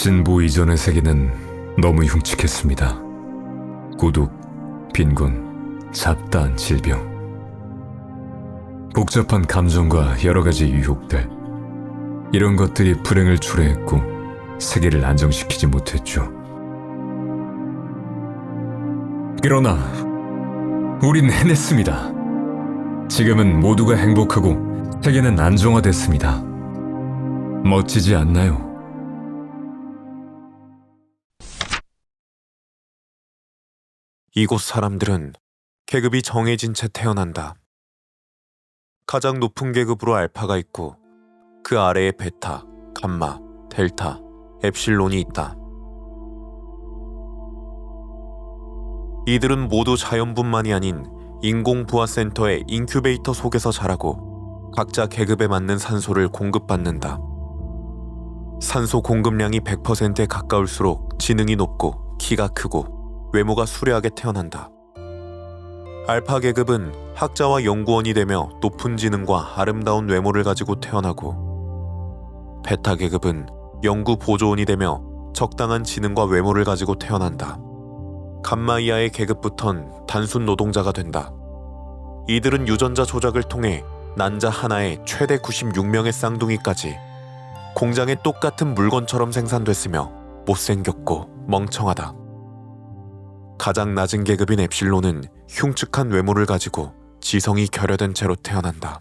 진보 이전의 세계는 너무 흉측했습니다.孤独, 빈곤, 잡다한 질병, 복잡한 감정과 여러 가지 유혹들, 이런 것들이 불행을 초래했고 세계를 안정시키지 못했죠. 그러나 우린 해냈습니다. 지금은 모두가 행복하고 세계는 안정화됐습니다. 멋지지 않나요? 이곳 사람들은 계급이 정해진 채 태어난다. 가장 높은 계급으로 알파가 있고 그 아래에 베타, 감마, 델타, 엡실론이 있다. 이들은 모두 자연분만이 아닌 인공부화센터의 인큐베이터 속에서 자라고 각자 계급에 맞는 산소를 공급받는다. 산소 공급량이 100%에 가까울수록 지능이 높고 키가 크고 외모가 수려하게 태어난다. 알파 계급은 학자와 연구원이 되며 높은 지능과 아름다운 외모를 가지고 태어나고, 베타 계급은 연구 보조원이 되며 적당한 지능과 외모를 가지고 태어난다. 감마 이하의 계급부턴 단순 노동자가 된다. 이들은 유전자 조작을 통해 난자 하나에 최대 96명의 쌍둥이까지 공장에 똑같은 물건처럼 생산됐으며 못생겼고 멍청하다. 가장 낮은 계급인 엡실론은 흉측한 외모를 가지고 지성이 결여된 채로 태어난다.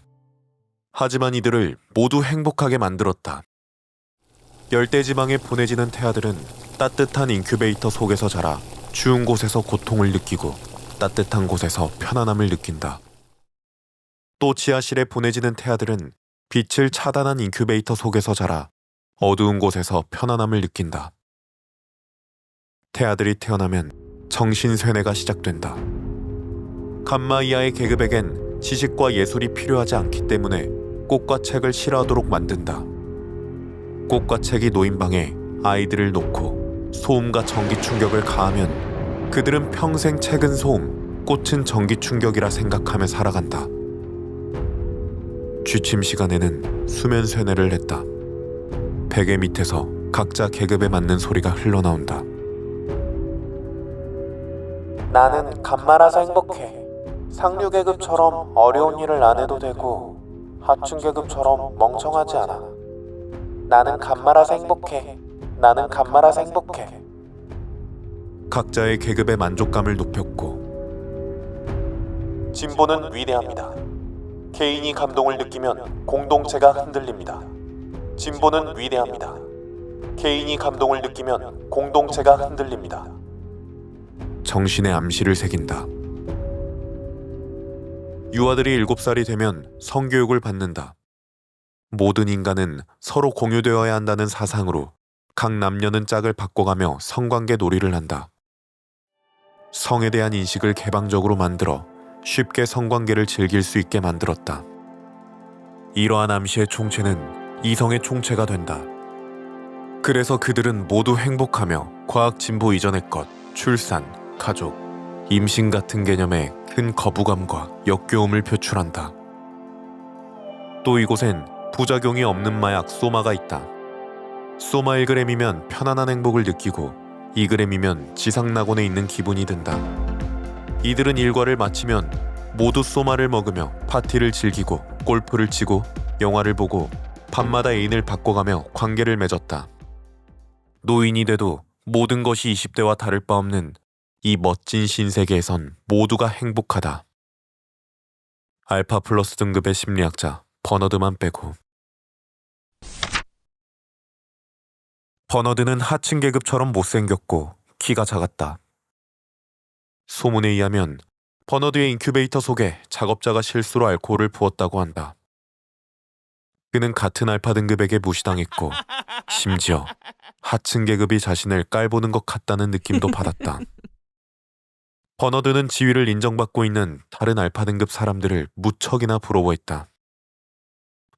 하지만 이들을 모두 행복하게 만들었다. 열대지방에 보내지는 태아들은 따뜻한 인큐베이터 속에서 자라 추운 곳에서 고통을 느끼고 따뜻한 곳에서 편안함을 느낀다. 또 지하실에 보내지는 태아들은 빛을 차단한 인큐베이터 속에서 자라 어두운 곳에서 편안함을 느낀다. 태아들이 태어나면 정신쇠뇌가 시작된다. 감마 이하의 계급에겐 지식과 예술이 필요하지 않기 때문에 꽃과 책을 싫어하도록 만든다. 꽃과 책이 놓인 방에 아이들을 놓고 소음과 전기 충격을 가하면 그들은 평생 책은 소음, 꽃은 전기 충격이라 생각하며 살아간다. 취침 시간에는 수면 쇠뇌를 했다. 베개 밑에서 각자 계급에 맞는 소리가 흘러나온다. 나는 감마라서 행복해. 상류계급처럼 어려운 일을 안 해도 되고 하층계급처럼 멍청하지 않아. 나는 감마라서 행복해. 나는 감마라서 행복해. 각자의 계급의 만족감을 높였고, 진보는 위대합니다. 개인이 감동을 느끼면 공동체가 흔들립니다. 진보는 위대합니다. 개인이 감동을 느끼면 공동체가 흔들립니다. 정신에 암시를 새긴다. 유아들이 7살이 되면 성교육을 받는다. 모든 인간은 서로 공유되어야 한다는 사상으로 각 남녀는 짝을 바꿔가며 성관계 놀이를 한다. 성에 대한 인식을 개방적으로 만들어 쉽게 성관계를 즐길 수 있게 만들었다. 이러한 암시의 총체는 이성의 총체가 된다. 그래서 그들은 모두 행복하며 과학 진보 이전의 것, 출산, 가족, 임신 같은 개념에 큰 거부감과 역겨움을 표출한다. 또 이곳엔 부작용이 없는 마약 소마가 있다. 소마 1g이면 편안한 행복을 느끼고 2g이면 지상낙원에 있는 기분이 든다. 이들은 일과를 마치면 모두 소마를 먹으며 파티를 즐기고 골프를 치고 영화를 보고 밤마다 애인을 바꿔가며 관계를 맺었다. 노인이 돼도 모든 것이 20대와 다를 바 없는 이 멋진 신세계에선 모두가 행복하다. 알파 플러스 등급의 심리학자 버너드만 빼고. 버너드는 하층 계급처럼 못생겼고 키가 작았다. 소문에 의하면 버너드의 인큐베이터 속에 작업자가 실수로 알코올을 부었다고 한다. 그는 같은 알파 등급에게 무시당했고 심지어 하층 계급이 자신을 깔보는 것 같다는 느낌도 받았다. 버너드는 지위를 인정받고 있는 다른 알파 등급 사람들을 무척이나 부러워했다.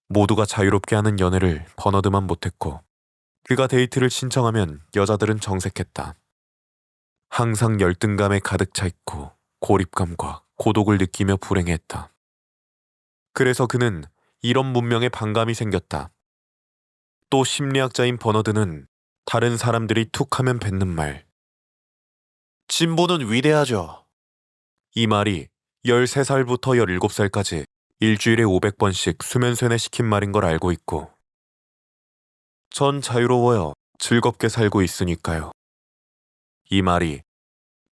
모두가 자유롭게 하는 연애를 버너드만 못했고 그가 데이트를 신청하면 여자들은 정색했다. 항상 열등감에 가득 차 있고 고립감과 고독을 느끼며 불행해했다. 그래서 그는 이런 문명에 반감이 생겼다. 또 심리학자인 버너드는 다른 사람들이 툭하면 뱉는 말. 진보는 위대하죠. 이 말이 13살부터 17살까지 일주일에 500번씩 수면쇠내 시킨 말인 걸 알고 있고, 전 자유로워요. 즐겁게 살고 있으니까요. 이 말이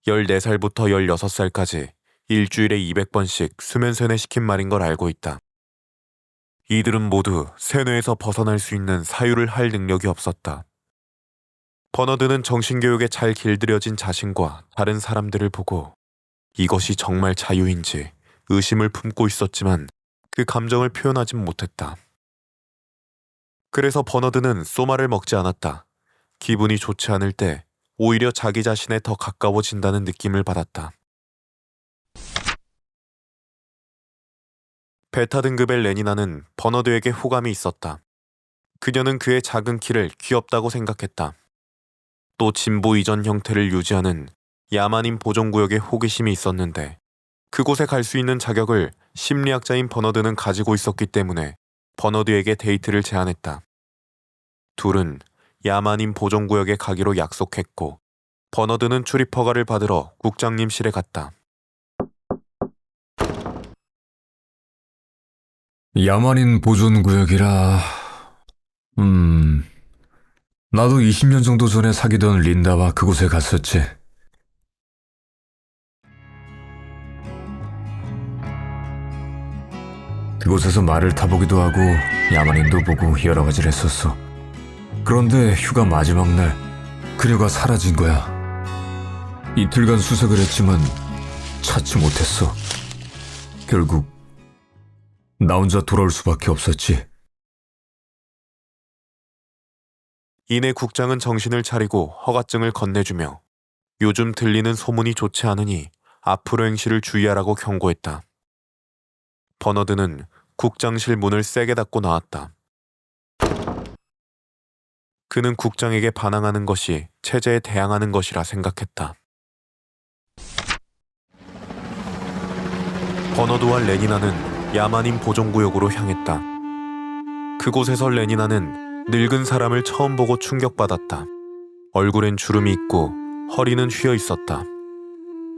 14살부터 16살까지 일주일에 200번씩 수면쇠내 시킨 말인 걸 알고 있다. 이들은 모두 세뇌에서 벗어날 수 있는 사유를 할 능력이 없었다. 버너드는 정신교육에 잘 길들여진 자신과 다른 사람들을 보고 이것이 정말 자유인지 의심을 품고 있었지만 그 감정을 표현하진 못했다. 그래서 버너드는 소마를 먹지 않았다. 기분이 좋지 않을 때 오히려 자기 자신에 더 가까워진다는 느낌을 받았다. 베타 등급의 레니나는 버너드에게 호감이 있었다. 그녀는 그의 작은 키를 귀엽다고 생각했다. 또 진보 이전 형태를 유지하는 야만인 보존구역에 호기심이 있었는데 그곳에 갈 수 있는 자격을 심리학자인 버너드는 가지고 있었기 때문에 버너드에게 데이트를 제안했다. 둘은 야만인 보존구역에 가기로 약속했고 버너드는 출입 허가를 받으러 국장님실에 갔다. 야만인 보존구역이라... 나도 20년 정도 전에 사귀던 린다와 그곳에 갔었지. 그곳에서 말을 타보기도 하고 야만인도 보고 여러 가지를 했었어. 그런데 휴가 마지막 날 그녀가 사라진 거야. 이틀간 수색을 했지만 찾지 못했어. 결국 나 혼자 돌아올 수밖에 없었지. 이내 국장은 정신을 차리고 허가증을 건네주며 요즘 들리는 소문이 좋지 않으니 앞으로 행실을 주의하라고 경고했다. 버너드는 국장실 문을 세게 닫고 나왔다. 그는 국장에게 반항하는 것이 체제에 대항하는 것이라 생각했다. 버너드와 레니나는 야만인 보존구역으로 향했다. 그곳에서 레니나는 늙은 사람을 처음 보고 충격받았다. 얼굴엔 주름이 있고 허리는 휘어 있었다.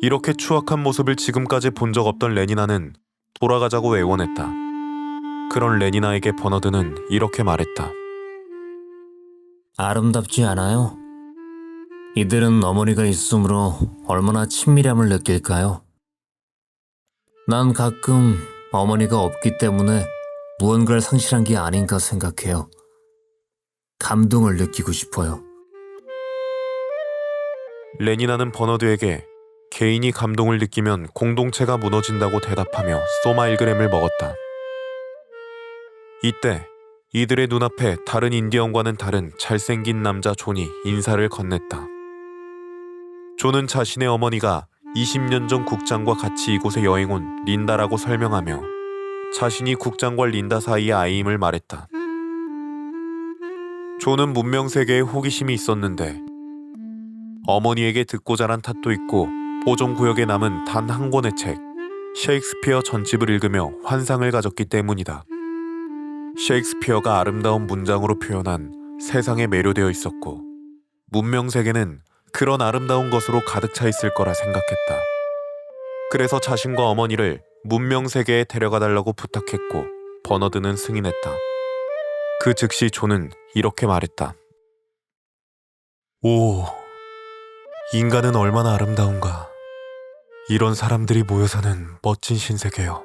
이렇게 추악한 모습을 지금까지 본 적 없던 레니나는 돌아가자고 애원했다. 그런 레니나에게 버너드는 이렇게 말했다. 아름답지 않아요? 이들은 어머니가 있으므로 얼마나 친밀함을 느낄까요? 난 가끔 어머니가 없기 때문에 무언가를 상실한 게 아닌가 생각해요. 감동을 느끼고 싶어요. 레니나는 버너드에게 개인이 감동을 느끼면 공동체가 무너진다고 대답하며 소마 1g을 먹었다. 이때 이들의 눈앞에 다른 인디언과는 다른 잘생긴 남자 존이 인사를 건넸다. 존은 자신의 어머니가 20년 전 국장과 같이 이곳에 여행 온 린다라고 설명하며 자신이 국장과 린다 사이의 아이임을 말했다. 존은 문명세계에 호기심이 있었는데 어머니에게 듣고 자란 탓도 있고 보존구역에 남은 단 한 권의 책, 셰익스피어 전집을 읽으며 환상을 가졌기 때문이다. 셰익스피어가 아름다운 문장으로 표현한 세상에 매료되어 있었고 문명세계는 그런 아름다운 것으로 가득 차 있을 거라 생각했다. 그래서 자신과 어머니를 문명세계에 데려가달라고 부탁했고 버너드는 승인했다. 그 즉시 존은 이렇게 말했다. 오, 인간은 얼마나 아름다운가. 이런 사람들이 모여 사는 멋진 신세계요.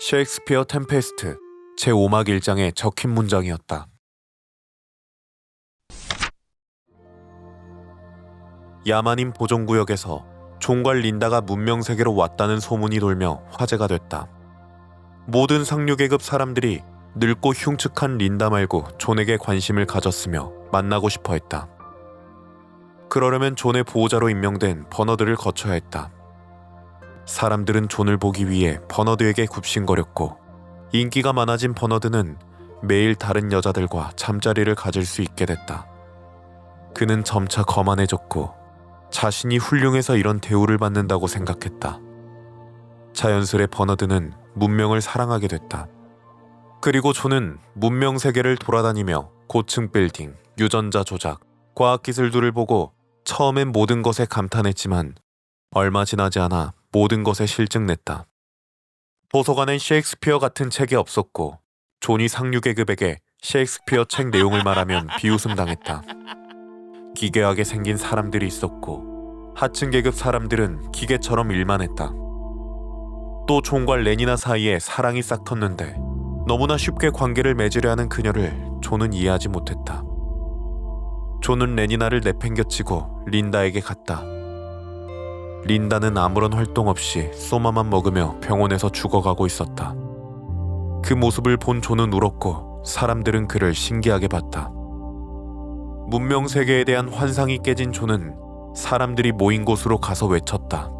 셰익스피어 템페스트 제5막 1장에 적힌 문장이었다. 야만인 보존구역에서 존과 린다가 문명세계로 왔다는 소문이 돌며 화제가 됐다. 모든 상류계급 사람들이 늙고 흉측한 린다 말고 존에게 관심을 가졌으며 만나고 싶어 했다. 그러려면 존의 보호자로 임명된 버너드를 거쳐야 했다. 사람들은 존을 보기 위해 버너드에게 굽신거렸고 인기가 많아진 버너드는 매일 다른 여자들과 잠자리를 가질 수 있게 됐다. 그는 점차 거만해졌고 자신이 훌륭해서 이런 대우를 받는다고 생각했다. 자연스레 버너드는 문명을 사랑하게 됐다. 그리고 존은 문명 세계를 돌아다니며 고층 빌딩, 유전자 조작, 과학기술들을 보고 처음엔 모든 것에 감탄했지만 얼마 지나지 않아 모든 것에 실증냈다. 도서관엔 셰익스피어 같은 책이 없었고 존이 상류계급에게 셰익스피어 책 내용을 말하면 비웃음 당했다. 기괴하게 생긴 사람들이 있었고 하층 계급 사람들은 기계처럼 일만 했다. 또 존과 레니나 사이에 사랑이 싹 텄는데 너무나 쉽게 관계를 맺으려 하는 그녀를 존은 이해하지 못했다. 존은 레니나를 내팽겨치고 린다에게 갔다. 린다는 아무런 활동 없이 소마만 먹으며 병원에서 죽어가고 있었다. 그 모습을 본 존은 울었고 사람들은 그를 신기하게 봤다. 문명 세계에 대한 환상이 깨진 존은 사람들이 모인 곳으로 가서 외쳤다.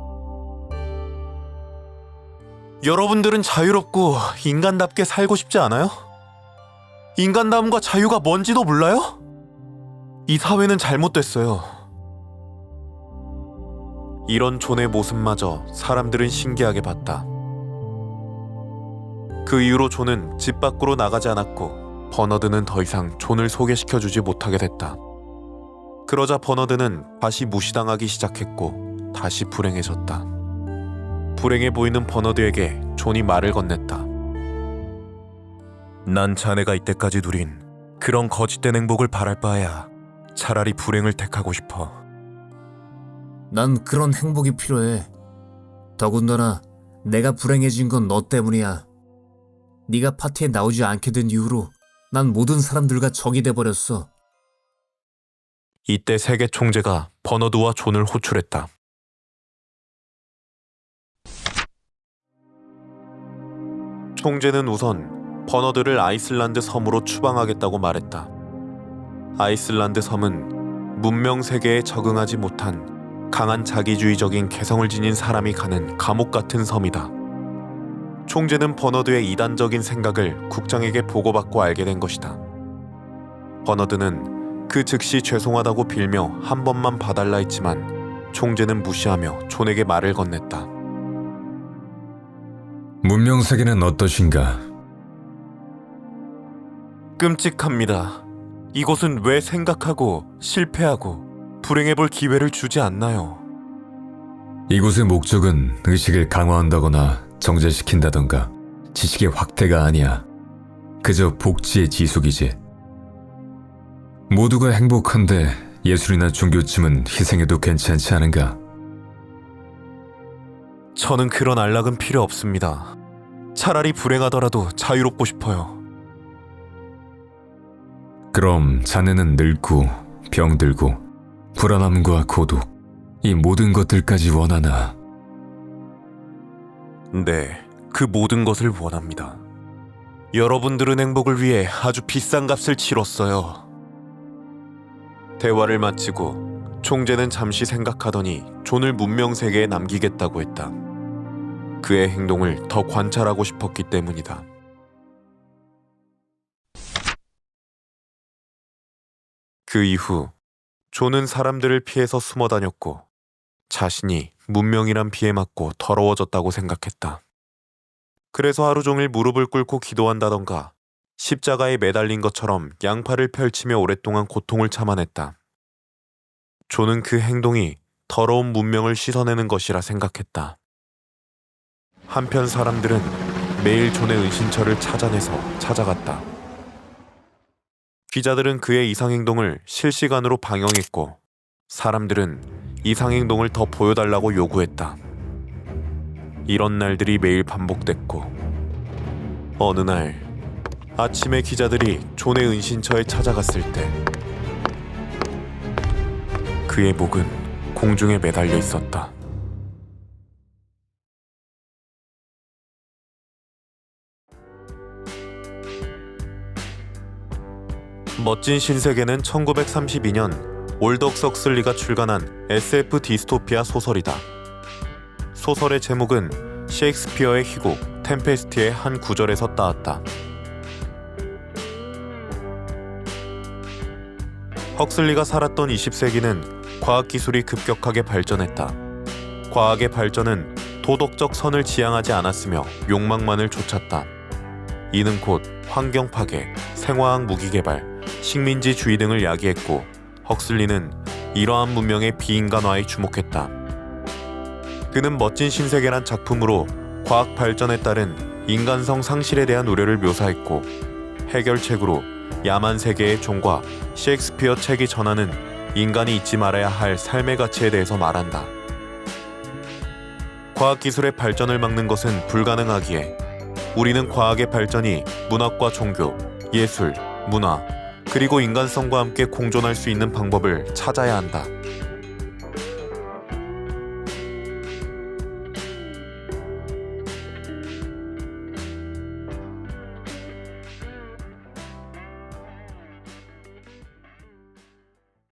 여러분들은 자유롭고 인간답게 살고 싶지 않아요? 인간다움과 자유가 뭔지도 몰라요? 이 사회는 잘못됐어요. 이런 존의 모습마저 사람들은 신기하게 봤다. 그 이후로 존은 집 밖으로 나가지 않았고 버너드는 더 이상 존을 소개시켜주지 못하게 됐다. 그러자 버너드는 다시 무시당하기 시작했고 다시 불행해졌다. 불행해 보이는 버너드에게 존이 말을 건넸다. 난 자네가 이때까지 누린 그런 거짓된 행복을 바랄 바에야 차라리 불행을 택하고 싶어. 난 그런 행복이 필요해. 더군다나 내가 불행해진 건 너 때문이야. 네가 파티에 나오지 않게 된 이후로 난 모든 사람들과 적이 돼버렸어. 이때 세계 총재가 버너드와 존을 호출했다. 총재는 우선 버너드를 아이슬란드 섬으로 추방하겠다고 말했다. 아이슬란드 섬은 문명 세계에 적응하지 못한 강한 자기주의적인 개성을 지닌 사람이 가는 감옥 같은 섬이다. 총재는 버너드의 이단적인 생각을 국장에게 보고받고 알게 된 것이다. 버너드는 그 즉시 죄송하다고 빌며 한 번만 봐달라 했지만 총재는 무시하며 존에게 말을 건넸다. 문명 세계는 어떠신가? 끔찍합니다. 이곳은 왜 생각하고 실패하고 불행해볼 기회를 주지 않나요? 이곳의 목적은 의식을 강화한다거나 정제시킨다던가 지식의 확대가 아니야. 그저 복지의 지속이지. 모두가 행복한데 예술이나 종교쯤은 희생해도 괜찮지 않은가? 저는 그런 안락은 필요 없습니다. 차라리 불행하더라도 자유롭고 싶어요. 그럼 자네는 늙고 병들고 불안함과 고독, 이 모든 것들까지 원하나? 네, 그 모든 것을 원합니다. 여러분들은 행복을 위해 아주 비싼 값을 치렀어요. 대화를 마치고 총재는 잠시 생각하더니 존을 문명 세계에 남기겠다고 했다. 그의 행동을 더 관찰하고 싶었기 때문이다. 그 이후 존은 사람들을 피해서 숨어 다녔고 자신이 문명이란 비에 맞고 더러워졌다고 생각했다. 그래서 하루 종일 무릎을 꿇고 기도한다던가 십자가에 매달린 것처럼 양팔을 펼치며 오랫동안 고통을 참아냈다. 존은 그 행동이 더러운 문명을 씻어내는 것이라 생각했다. 한편 사람들은 매일 존의 은신처를 찾아내서 찾아갔다. 기자들은 그의 이상행동을 실시간으로 방영했고 사람들은 이상행동을 더 보여달라고 요구했다. 이런 날들이 매일 반복됐고 어느 날 아침에 기자들이 존의 은신처에 찾아갔을 때 그의 목은 공중에 매달려 있었다. 멋진 신세계는 1932년 올덕 석슬리가 출간한 SF 디스토피아 소설이다. 소설의 제목은 셰익스피어의 희곡 템페스트의 한 구절에서 따왔다. 헉슬리가 살았던 20세기는 과학기술이 급격하게 발전했다. 과학의 발전은 도덕적 선을 지향하지 않았으며 욕망만을 쫓았다. 이는 곧 환경 파괴, 생화학 무기 개발, 식민지주의 등을 야기했고 헉슬리는 이러한 문명의 비인간화에 주목했다. 그는 멋진 신세계란 작품으로 과학 발전에 따른 인간성 상실에 대한 우려를 묘사했고 해결책으로 야만 세계의 종과 셰익스피어 책이 전하는 인간이 잊지 말아야 할 삶의 가치에 대해서 말한다. 과학기술의 발전을 막는 것은 불가능하기에 우리는 과학의 발전이 문학과 종교, 예술, 문화, 그리고 인간성과 함께 공존할 수 있는 방법을 찾아야 한다.